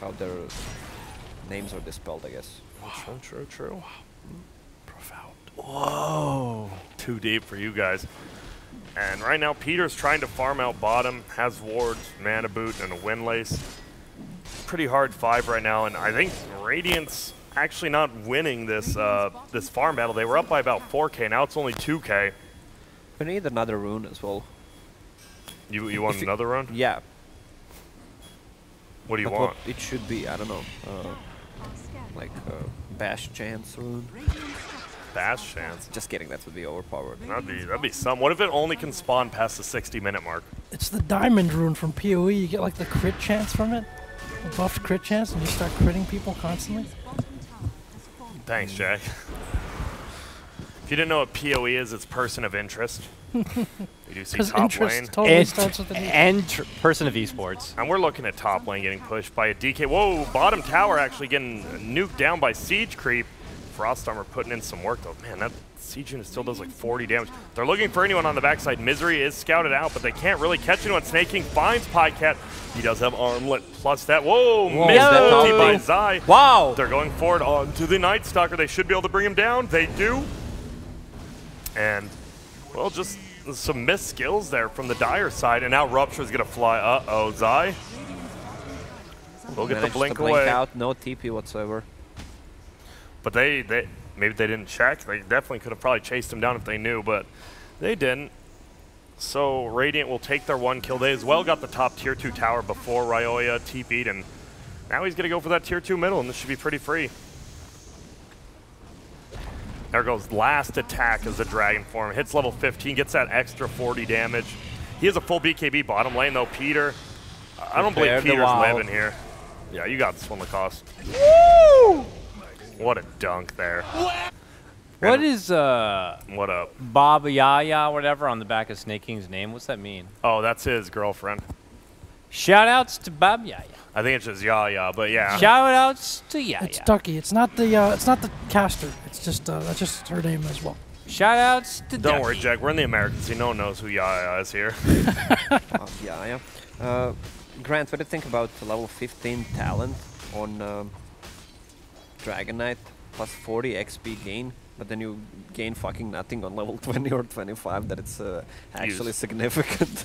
how their names are dispelled, I guess. True. Profound. Whoa. Too deep for you guys. And right now, Peter's trying to farm out bottom, has wards, mana boot, and a windlace. Pretty hard 5 right now, and I think Radiant's actually not winning this this farm battle. They were up by about 4K, now it's only 2K. We need another rune as well. You want another rune? Yeah. What do you want? It should be, I don't know, like Bash Chance rune. Bash chance. Just kidding, that would be overpowered. That'd be some. What if it only can spawn past the 60-minute mark? It's the diamond rune from PoE. You get like the crit chance from it, a buffed crit chance, and you start critting people constantly. Thanks, Jack. If you didn't know what PoE is, it's person of interest. We do see top lane. Totally starts with and person of esports. And we're looking at top lane getting pushed by a DK. Whoa, bottom tower actually getting nuked down by Siege Creep. Frost Armor putting in some work, though. Man, that Siege unit still does like 40 damage. They're looking for anyone on the backside. Misery is scouted out, but they can't really catch anyone. Snake King finds Podcat. He does have Armlet plus that. Whoa, missed ulti by Zai. Wow. They're going forward onto the Night Stalker. They should be able to bring him down. They do. And, well, just some missed skills there from the Dire side. And now Rupture's going to fly. Uh-oh, Zai. We'll get the blink away. Out, no TP whatsoever. But maybe they didn't check. They definitely could have probably chased him down if they knew, but They didn't. So Radiant will take their 1 kill. They as well got the top tier 2 tower before Ryoya TP'd, and now he's going to go for that tier 2 middle, and this should be pretty free. There goes last attack as the Dragon form. Hits level 15, gets that extra 40 damage. He has a full BKB bottom lane, though. Peter, I don't believe Peter's living here. Yeah, you got this one, Lacoste. Woo! What a dunk there. What is what up? Bob Yaya, whatever, on the back of Snake King's name? What's that mean? Oh, that's his girlfriend. Shout-outs to Bob Yaya. I think it's just Yaya, but yeah. Shout-outs to Yaya. It's Ducky. It's not the caster. It's just that's just her name as well. Shout-outs to Ducky. Don't worry, Jack. We're in the American scene. No one knows who Yaya is here. Yaya. Grant, what do you think about the level 15 talent on Dragon Knight? Plus 40 XP gain, but then you gain fucking nothing on level 20 or 25. That it's actually significant.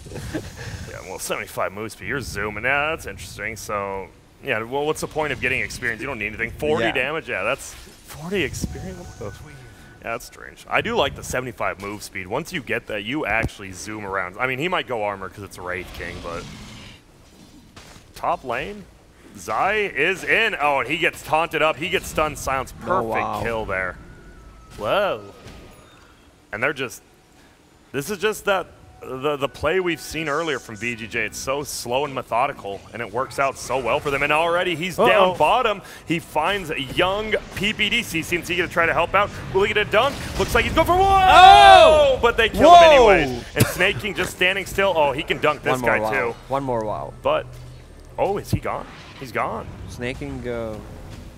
Yeah, well, 75 move speed. You're zooming. Yeah, that's interesting. So, yeah, well, what's the point of getting experience? You don't need anything. 40 damage? Yeah, that's 40 experience. Yeah, that's strange. I do like the 75 move speed. Once you get that, you actually zoom around. I mean, he might go armor because it's a Wraith King, but top lane? Zai is in. Oh, and he gets taunted up. He gets stunned, silence. Perfect kill there. Whoa. And they're just, this is just that, the play we've seen earlier from VGJ. It's so slow and methodical, and it works out so well for them. And already he's down bottom. He finds a young PPD. CCNC going to try to help out. Will he get a dunk? Looks like he's going for one. Oh! But they kill him anyways. And Snake King just standing still. Oh, he can dunk this guy too. One more wow. But, oh, is he gone? He's gone. Snaking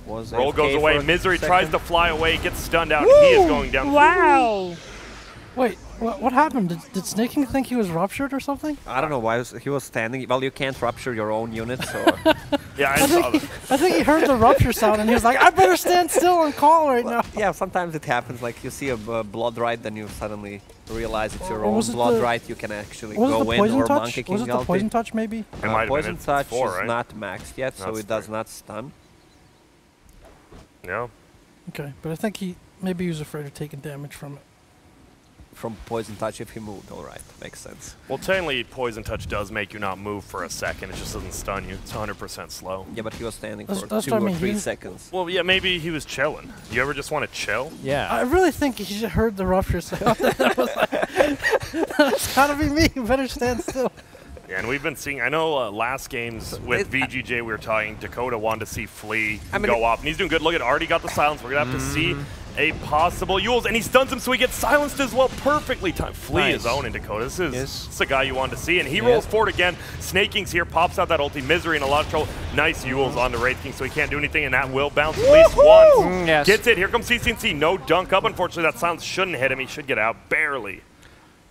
was roll goes away. Misery tries to fly away, gets stunned out. He is going down. Wow. Wait, what happened? Did Snaking think he was ruptured or something? I don't know why he was standing. Well, you can't rupture your own unit, so. Yeah, I saw that. I think he heard the rupture sound and he was like, I better stand still and call right now. Yeah, sometimes it happens. Like you see a blood right, then you suddenly realize it's your own blood right. You can actually go in or monkey king. Was it the poison touch maybe? Poison touch is not maxed yet, so it does not stun. Yeah. Okay, but I think maybe he was afraid of taking damage from it. From poison touch if he moved, alright, makes sense. Well, technically, poison touch does make you not move for a second. It just doesn't stun you. It's 100% slow. Yeah, but he was standing for 2 or 3 seconds. Well, yeah, maybe he was chilling. You ever just want to chill? Yeah. I really think he heard the rupture sound. That's gotta be me. You better stand still. Yeah, and we've been seeing, I know last games with VGJ we were talking, Dakota wanted to see Flea go off, and he's doing good. Look at already got the silence. We're going to have to see a possible Yules, and he stuns him, so he gets silenced as well. Perfectly timed. Flea is owning Dakota. This is the guy you wanted to see, and he rolls forward again. Snake King's here, pops out that ulti. Misery in a lot of trouble. Nice Yules on the Wraith King, so he can't do anything, and that will bounce at least once. Gets it. Here comes CCNC. No dunk up. Unfortunately, that silence shouldn't hit him. He should get out barely.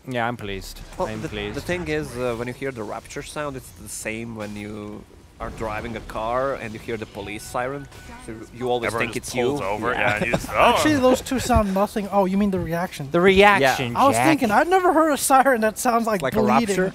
Yeah, I'm pleased. Well, I'm pleased. The thing is, when you hear the rapture sound, it's the same when you are driving a car and you hear the police siren. So you always think it's you. Over. Yeah. And Actually, those two sound nothing. Oh, you mean the reaction? The reaction. I was thinking, I've never heard a siren that sounds like bleeding. A rapture.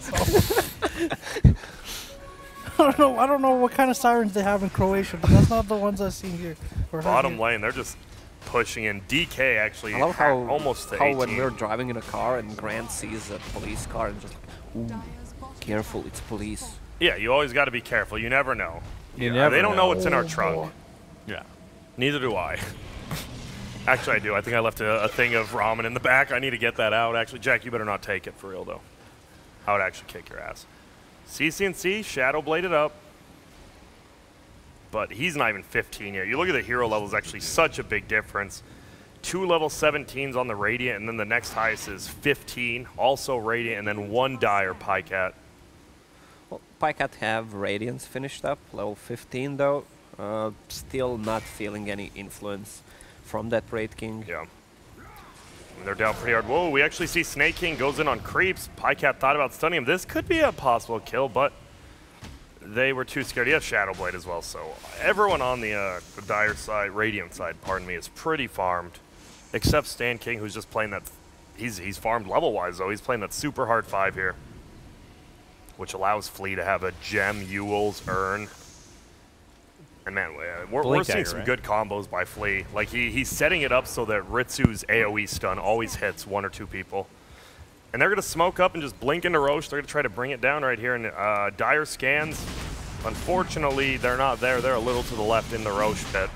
I don't know what kind of sirens they have in Croatia, but that's not the ones I've seen here. Bottom lane, they're just pushing in. DK actually I love how almost to how 18. when we're driving in a car and Grant sees a police car and just like, ooh, careful, it's police. Yeah, you always got to be careful. You never know. You never they don't know know what's in our trunk. Yeah. Neither do I. Actually, I do. I think I left a thing of ramen in the back. I need to get that out. Actually, Jack, you better not take it for real, though. I would actually kick your ass. CCNC, Shadow bladed up. But he's not even 15 yet. You look at the hero levels, actually such a big difference. 2 level 17s on the Radiant, and then the next highest is 15, also Radiant, and then 1 Dire Pycat. Well, Pycat have Radiance finished up, level 15 though. Still not feeling any influence from that Wraith King. Yeah. And they're down pretty hard. Whoa, we actually see Snake King goes in on creeps. Pycat thought about stunning him. This could be a possible kill, but they were too scared. He has Shadow Blade as well, so everyone on the Dire side, Radiant side, pardon me, is pretty farmed, except Stan King, who's just playing that. He's farmed level-wise, though. He's playing that super hard 5 here, which allows Flea to have a gem, Yules, Urn. And man, we're seeing some good combos by Flea. Like he's setting it up so that Ritsu's AoE stun always hits 1 or 2 people. And they're going to smoke up and just blink into Roche. They're going to try to bring it down right here. And Dire scans. Unfortunately, they're not there. They're a little to the left in the Roche pit.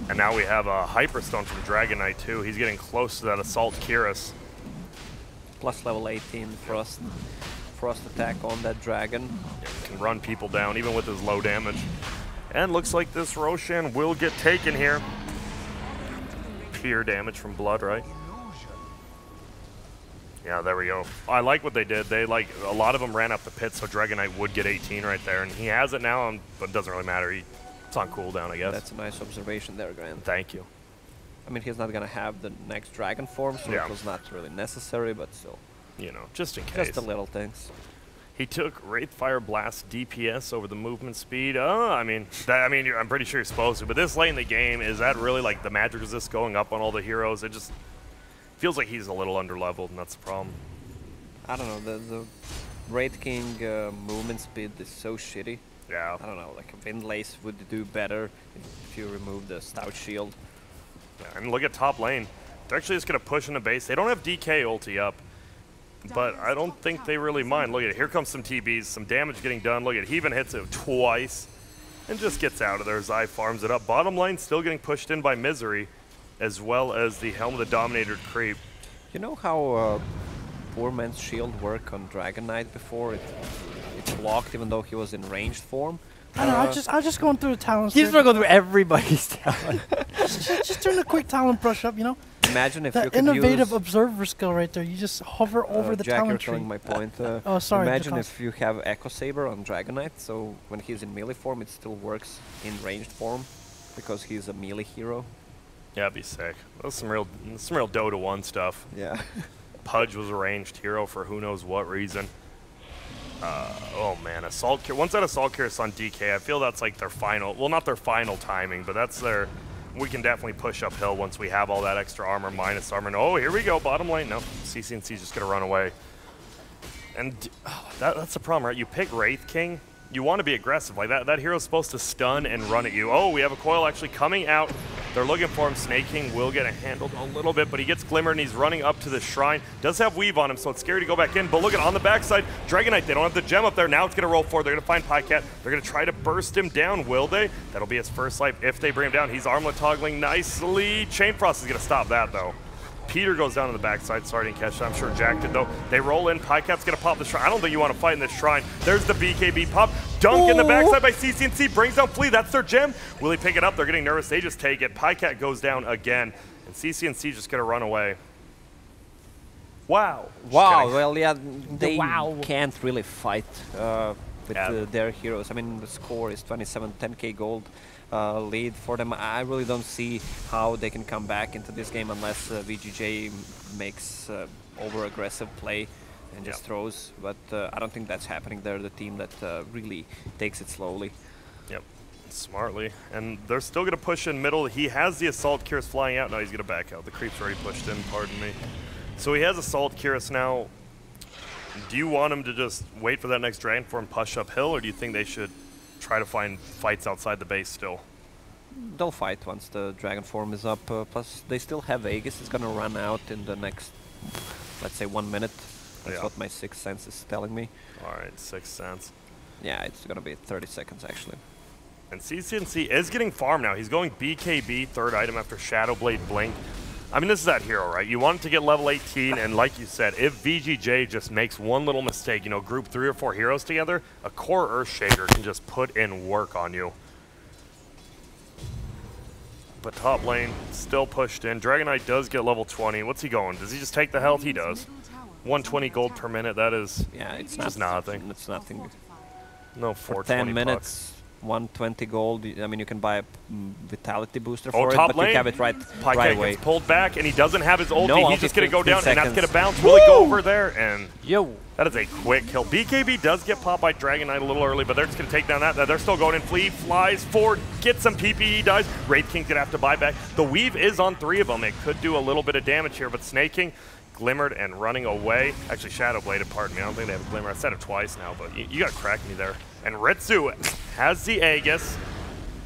And now we have a Hyperstone from Dragon Knight too. He's getting close to that Assault Kyrus. Plus level 18 Frost attack on that Dragon. Yeah, can run people down even with his low damage. And looks like this Roshan will get taken here. Pure damage from blood, right? Yeah, there we go. I like what they did. They a lot of them ran up the pit, so Dragon Knight would get 18 right there, and he has it now, but it doesn't really matter. It's on cooldown, I guess. That's a nice observation there, Grant. Thank you. I mean, he's not gonna have the next Dragon form, so it was not really necessary, but still. You know, just in case. Just the little things. He took Wraithfire Blast DPS over the movement speed. I mean, I'm pretty sure you're supposed to, but this late in the game, is that really like the magic resist going up on all the heroes? It just feels like he's a little underleveled, and that's the problem. I don't know, the Wraith King movement speed is so shitty. Yeah. I don't know, like a Windlace would do better if you remove the Stout Shield. Yeah, and look at top lane. They're actually just going to push in the base. They don't have DK ulti up, but I don't think they really mind. Look at it. Here comes some TBs, some damage getting done. Look at it. He even hits it twice and just gets out of there. Zai farms it up. Bottom lane still getting pushed in by Misery, as well as the Helm of the Dominator creep. You know how Poor Man's Shield worked on Dragon Knight before? It blocked even though he was in ranged form. I don't know, I'm just going through the talents. He's going to go through everybody's talent. just doing a quick talent brush up, you know? Imagine if that you could innovative use observer skill right there. You just hover over the Jack, talent you're tree. killing my point. Oh, sorry. Imagine if you have Echo Saber on Dragon Knight, so when he's in melee form, it still works in ranged form because he's a melee hero. Yeah, that'd be sick. That's some real Dota 1 stuff. Yeah. Pudge was a ranged hero for who knows what reason. Oh man, Assault Kyrus. Once that Assault Kyrus on DK, I feel that's like their final, well, not their final timing, but that's their, we can definitely push uphill once we have all that extra armor, minus armor. Oh, here we go, bottom lane. No, CCNC's just going to run away. And that's the problem, right? You pick Wraith King, you want to be aggressive. Like that hero's supposed to stun and run at you. Oh, we have a coil actually coming out. They're looking for him. Snake King will get handled a little bit, but he gets Glimmered and he's running up to the shrine. Does have Weave on him, so it's scary to go back in. But look at on the backside, Dragon Knight, they don't have the gem up there. Now it's going to roll forward. They're going to find Pycat. They're going to try to burst him down, will they? That'll be his first life if they bring him down. He's armlet toggling nicely. Chain Frost is going to stop that, though. Peter goes down to the backside. Sorry, didn't catch that. I'm sure Jack did, though. They roll in. Pycat's going to pop the shrine. I don't think you want to fight in this shrine. There's the BKB pop. Dunk in the backside by CCNC. Brings down Flea. That's their gem. Will he pick it up? They're getting nervous. They just take it. Pycat goes down again. And CCNC just going to run away. Wow. Wow. Well, yeah, they can't really fight with their heroes. I mean, the score is 27, 10k gold. Lead for them. I really don't see how they can come back into this game unless VGJ makes over-aggressive play and just throws, but I don't think that's happening. They're the team that really takes it slowly. Yep, smartly. And they're still going to push in middle. He has the Assault Kyrus flying out. No, he's going to back out. The creep's already pushed in, pardon me. So he has Assault Kyrus now. Do you want him to just wait for that next Dragon Form push uphill, or do you think they should try to find fights outside the base still? They'll fight once the Dragon Form is up. Plus, they still have Aegis. It's going to run out in the next, let's say, 1 minute. That's what my Sixth Sense is telling me. All right, Sixth Sense. Yeah, it's going to be 30 seconds, actually. And CCNC is getting farm now. He's going BKB, third item after Shadowblade Blink. I mean, this is that hero, right? You want it to get level 18, and like you said, if VGJ just makes one little mistake, you know, group 3 or 4 heroes together, a core Earthshaker can just put in work on you. But top lane, still pushed in. Dragon Knight does get level 20. What's he going? Does he just take the health? He does. 120 gold per minute, that is just nothing. It's nothing. No, for 10 minutes. 120 gold. I mean, you can buy a vitality booster for it, top but lane. You have it right away. Gets pulled back, and he doesn't have his ulti. No, he's just going to go down, seconds. and that's going to bounce. Will he go over there? And yo, that is a quick kill. BKB does get popped by Dragon Knight a little early, but they're just going to take down that. They're still going in. Flea flies forward, gets some PPE, dies. Wraith King's going to have to buy back. The Weave is on 3 of them. It could do a little bit of damage here, but Snake King Glimmered and running away. Actually, Shadowbladed, pardon me. I don't think they have a Glimmer. I said it twice now, but you got to crack me there. And Ritsu has the Aegis,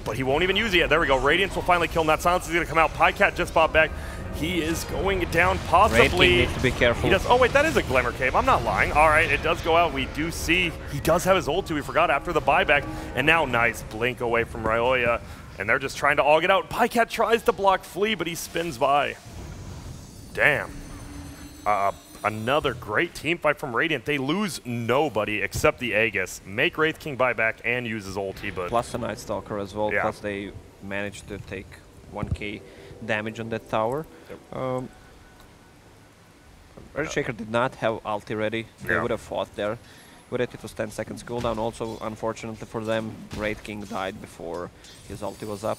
but he won't even use it yet. There we go. Radiance will finally kill him. That silence is going to come out. Pycat just bought back. He is going down, possibly. Needs to be careful. He does. Oh wait, that is a Glimmer Cape. I'm not lying. All right, it does go out. We do see he does have his ulti. We forgot after the buyback, and now nice blink away from Ryoya, and they're just trying to all get out. Pycat tries to block Flea, but he spins by. Damn. Another great team fight from Radiant. They lose nobody except the Aegis. Make Wraith King buyback and use his ulti, but plus a Night Stalker as well. Yeah. Plus they managed to take 1k damage on that tower. Yep. Earthshaker did not have ulti ready. They would have fought there. But it was 10 seconds cooldown. Also, unfortunately for them, Wraith King died before his ulti was up.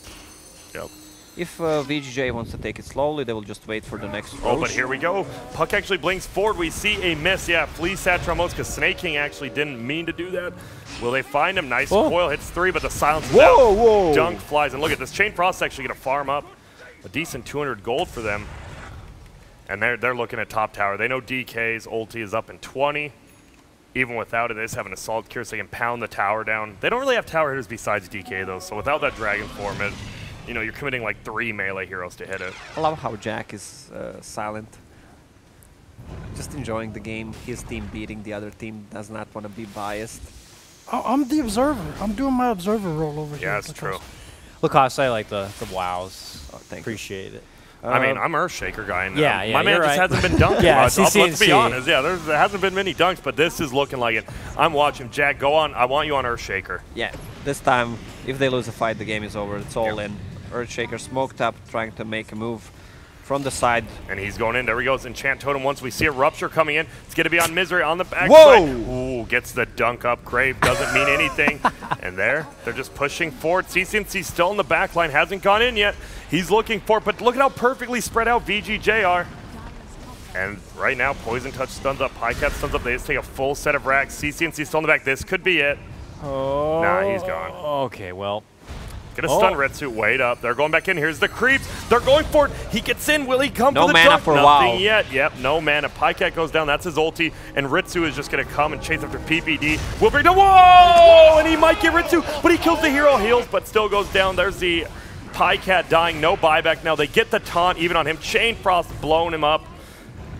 Yep. If VGJ wants to take it slowly, they will just wait for the next Oh, but here we go. Puck actually blinks forward. We see a miss. Yeah, Flea Satramos, because Snake King actually didn't mean to do that. Will they find him? Nice coil hits 3, but the silence is out. Whoa. Dunk flies. And look at this. Chain Frost actually going to farm up a decent 200 gold for them. And they're looking at top tower. They know DK's ulti is up in 20. Even without it, they just have an Assault Cure so they can pound the tower down. They don't really have tower hitters besides DK, though, so without that Dragon Form, you know, you're committing like 3 melee heroes to hit it. I love how Jack is silent. Just enjoying the game. His team beating the other team, does not want to be biased. Oh, I'm the observer. I'm doing my observer role over here. Yeah, that's true. Lacoste, I like the wows. Oh, thank Appreciate it. I mean, I'm an Earthshaker guy. And, yeah, my man just hasn't been dunking. Yeah, let's be honest. Yeah, there hasn't been many dunks, but this is looking like it. I'm watching. Jack, go on. I want you on Earthshaker. Yeah, this time, if they lose the fight, the game is over. It's all in. Earthshaker smoked up, trying to make a move from the side. And he's going in. There he goes. Enchant Totem. Once we see a Rupture coming in, it's going to be on Misery on the back side. Ooh, gets the dunk up. Crave doesn't mean anything. And they're just pushing forward. CCNC still in the back line. Hasn't gone in yet. He's looking for it, but look at how perfectly spread out VGJ are. And right now, Poison Touch stuns up. Pycat stuns up. They just take a full set of racks. CCNC still in the back. This could be it. Oh. Nah, he's gone. Okay, well. Gonna stun Ritsu. Wait up. They're going back in. Here's the creeps. They're going for it. He gets in. Will he come for the mana dunk? for Nothing WoW. yet. Yep, no mana. Pycat goes down. That's his ulti. And Ritsu is just gonna come and chase after PPD. Will bring down. Whoa! And he might get Ritsu, but he kills the hero. Heals, but still goes down. There's the Pycat dying. No buyback now. They get the taunt even on him. Chain Frost blowing him up.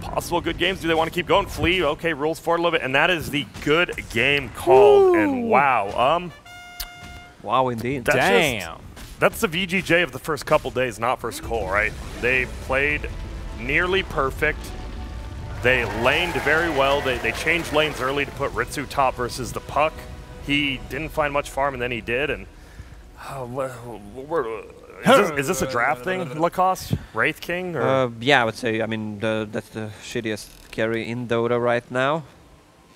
Possible good games. Do they want to keep going? Flea. Okay, rules for it a little bit. And that is the good game called. And wow. Wow, indeed. Damn. That's the VGJ of the first couple days, not first call, right? They played nearly perfect. They laned very well. They changed lanes early to put Ritsu top versus the Puck. He didn't find much farm, and then he did. And is this a draft thing, Lacoste? Wraith King? Or? Yeah, I would say. I mean, that's the shittiest carry in Dota right now.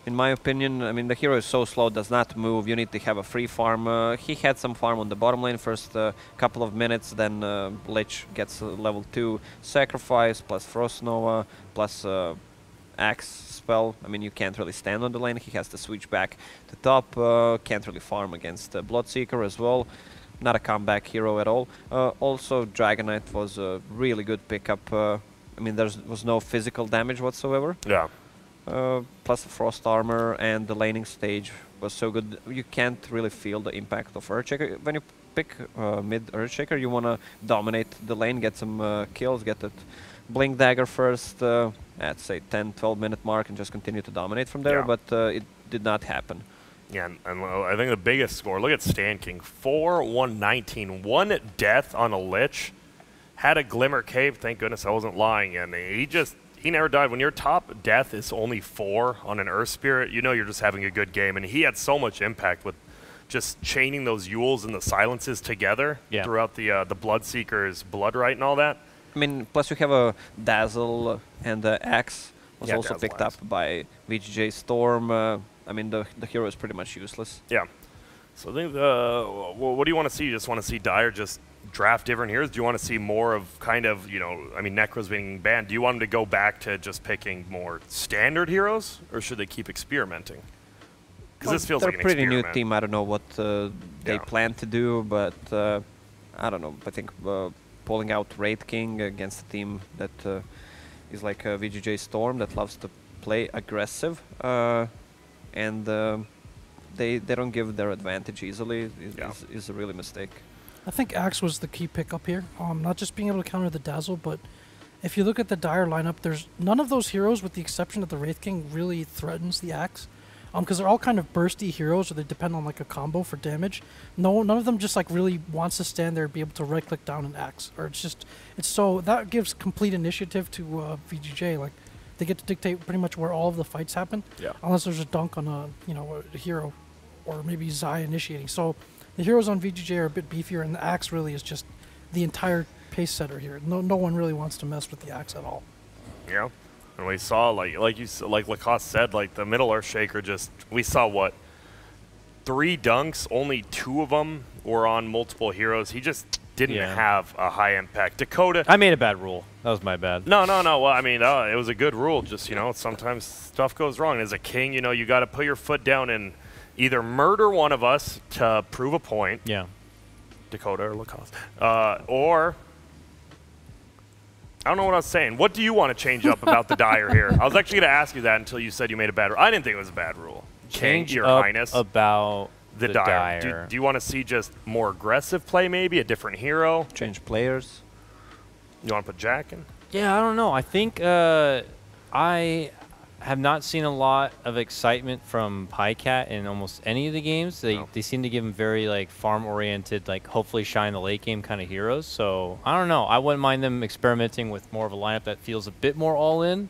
In my opinion, I mean, the hero is so slow, does not move. You need to have a free farm. He had some farm on the bottom lane first couple of minutes, then Lich gets level 2 Sacrifice, plus Frost Nova, plus Axe spell. I mean, you can't really stand on the lane. He has to switch back to top. Can't really farm against Bloodseeker as well. Not a comeback hero at all. Also, Dragon Knight was a really good pickup. I mean, there was no physical damage whatsoever. Yeah. Plus the Frost Armor and the laning stage was so good. You can't really feel the impact of Earthshaker. When you pick mid Earthshaker, you want to dominate the lane, get some kills, get that Blink Dagger first at, say, 10-12 minute mark and just continue to dominate from there, but it did not happen. Yeah, and I think the biggest score, look at Stan King, 4-1-19, 1 death on a Lich, had a Glimmer Cape, thank goodness I wasn't lying, and he never died. When your top death is only 4 on an Earth Spirit, you know you're just having a good game. And he had so much impact with just chaining those Yules and the silences together throughout the Bloodseeker's Blood Right and all that. I mean, plus you have a Dazzle and the Axe was also Dazzle picked Axe. up by VGJ.Storm. I mean, the hero is pretty much useless. Yeah. So I think, what do you want to see? You just want to see Dire just draft different heroes? Do you want to see more of kind of, you know, I mean, Necro's being banned. Do you want him to go back to just picking more standard heroes, or should they keep experimenting? Because this feels like an experiment. They're a pretty new experiment. team. I don't know what they plan to do, but I don't know. I think pulling out Wraith King against a team that is like VGJ.Storm that loves to play aggressive, and they don't give their advantage easily is a really mistake. I think Axe was the key pickup here. Not just being able to counter the Dazzle, but if you look at the Dire lineup, there's none of those heroes, with the exception of the Wraith King, really threatens the Axe. Because they're all kind of bursty heroes, or they depend on like a combo for damage. None of them just like really wants to stand there and be able to right-click down an Axe. Or it's so that gives complete initiative to VGJ. Like they get to dictate pretty much where all of the fights happen. Yeah. Unless there's a dunk on a hero, or maybe Zai initiating. So the heroes on VGJ are a bit beefier, and the Axe really is just the entire pace setter here. No one really wants to mess with the Axe at all. Yeah. And we saw, like Lacoste said, like the Middle Earth Shaker we saw what? 3 dunks, only 2 of them were on multiple heroes. He just didn't have a high impact. Dakota. I made a bad rule. That was my bad. No. Well, I mean, it was a good rule. Just, sometimes stuff goes wrong. As a king, you got to put your foot down and either murder one of us to prove a point. Yeah. Dakota or Lacoste. Or I don't know what I was saying. What do you want to change up about the Dire here? I was actually going to ask you that until you said you made a bad rule. I didn't think it was a bad rule. Change Your up Highness. about the Dire. Do you want to see just more aggressive play, maybe? A different hero? Change players. You want to put Jack in? Yeah, I don't know. I think I have not seen a lot of excitement from Pycat in almost any of the games. They seem to give him very like farm-oriented, like hopefully shine the late game kind of heroes. So I don't know. I wouldn't mind them experimenting with more of a lineup that feels a bit more all-in,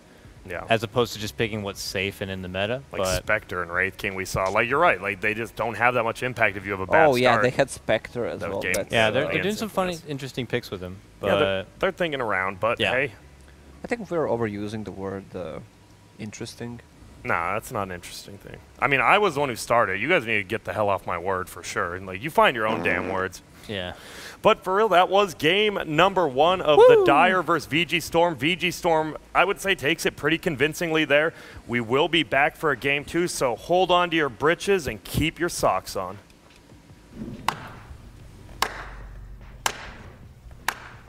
as opposed to just picking what's safe and in the meta. Like Spectre and Wraith King we saw. Like you're right. Like they just don't have that much impact if you have a bad start. Yeah, they had Spectre as well. Yeah, they're doing some funny, interesting picks with him. But yeah, they're thinking around. But hey, I think we're overusing the word interesting. Nah, that's not an interesting thing. I mean, I was the one who started. You guys need to get the hell off my word for sure. And like, you find your own damn words. Yeah. But for real, that was game number 1 of the Dire versus VG.Storm. VG.Storm, I would say, takes it pretty convincingly there. We will be back for a game 2, so hold on to your britches and keep your socks on.